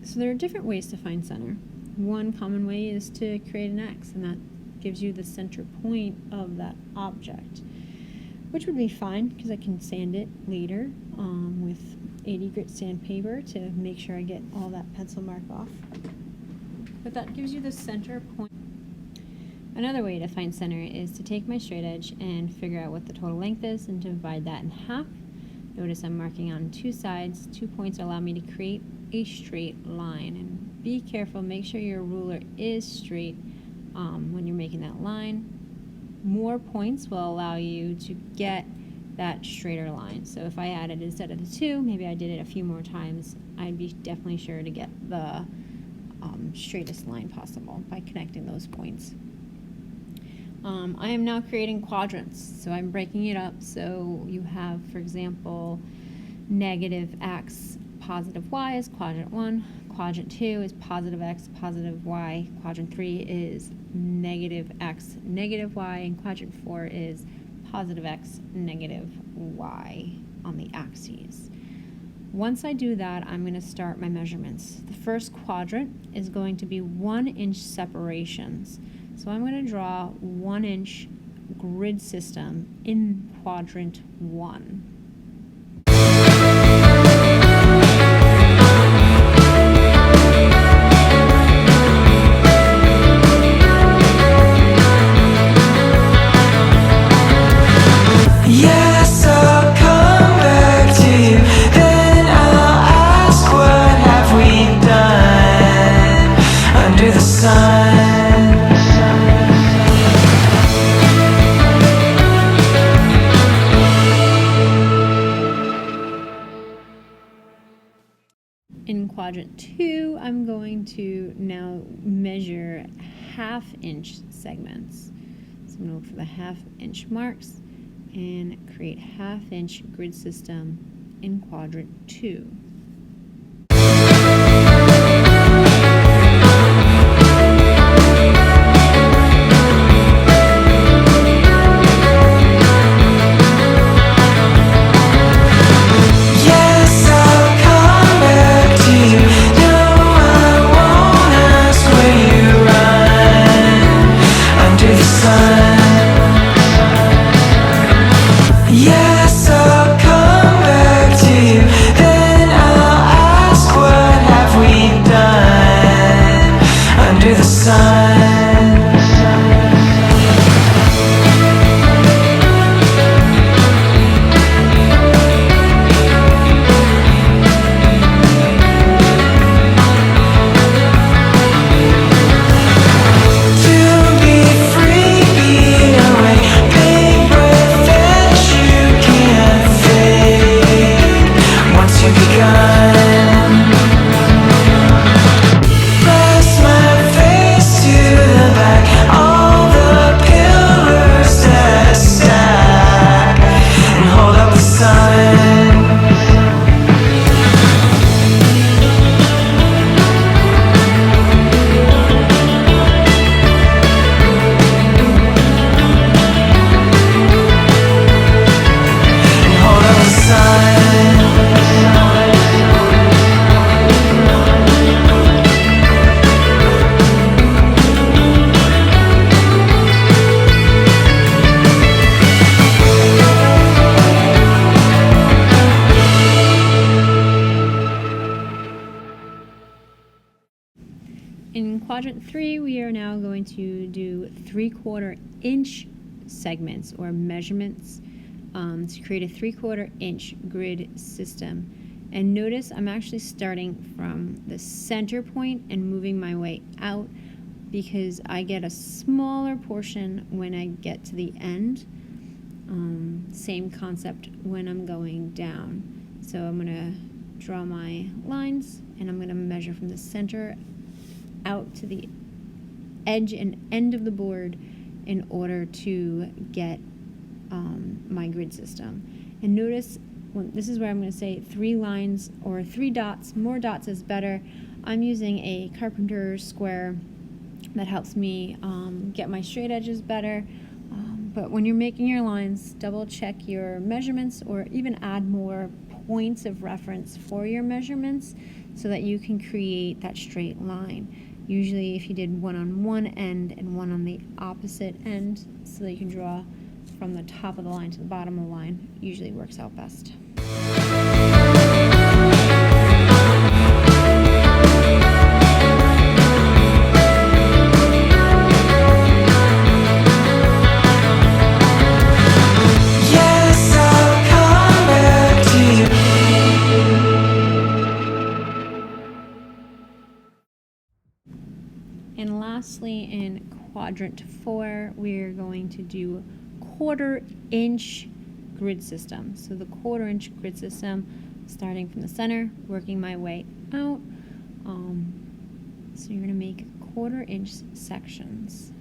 So there are different ways to find center. One common way is to create an X, and that gives you the center point of that object, which would be fine because I can sand it later with 80 grit sandpaper to make sure I get all that pencil mark off. But that gives you the center point. Another way to find center is to take my straight edge and figure out what the total length is and divide that in half. Notice I'm marking on two sides. 2 points allow me to create a straight line. And be careful, make sure your ruler is straight when you're making that line. More points will allow you to get that straighter line. So if I added, instead of the 2, maybe I did it a few more times, I'd be definitely sure to get the straightest line possible by connecting those points. I am now creating quadrants, so I'm breaking it up. So you have, for example, negative x, positive y is quadrant 1, quadrant 2 is positive x, positive y, quadrant 3 is negative x, negative y, and quadrant 4 is positive x, negative y on the axes. Once I do that, I'm going to start my measurements. The first quadrant is going to be 1 inch separations. So I'm going to draw 1 inch grid system in quadrant 1. Yes, I'll come back to you, then I'll ask what have we done under the sun. In quadrant 2, I'm going to now measure half-inch segments. So I'm going to look for the half-inch marks and create half-inch grid system in quadrant 2. Yes, I'll come back to you, then I'll ask what have we done under the sun. In quadrant 3, we are now going to do 3/4 inch segments or measurements to create a 3/4 inch grid system. And notice I'm actually starting from the center point and moving my way out because I get a smaller portion when I get to the end. Same concept when I'm going down. So I'm going to draw my lines and I'm going to measure from the center out to the edge and end of the board in order to get my grid system. And notice, this is where I'm going to say 3 lines or 3 dots. More dots is better. I'm using a carpenter's square that helps me get my straight edges better. But when you're making your lines, double check your measurements or even add more points of reference for your measurements so that you can create that straight line. Usually if you did one on one end and one on the opposite end, so that you can draw from the top of the line to the bottom of the line, usually works out best. Yes, I'll come back to you. And lastly, in quadrant 4, we're going to do quarter-inch grid system. So the quarter-inch grid system, starting from the center, working my way out. So you're going to make quarter-inch sections.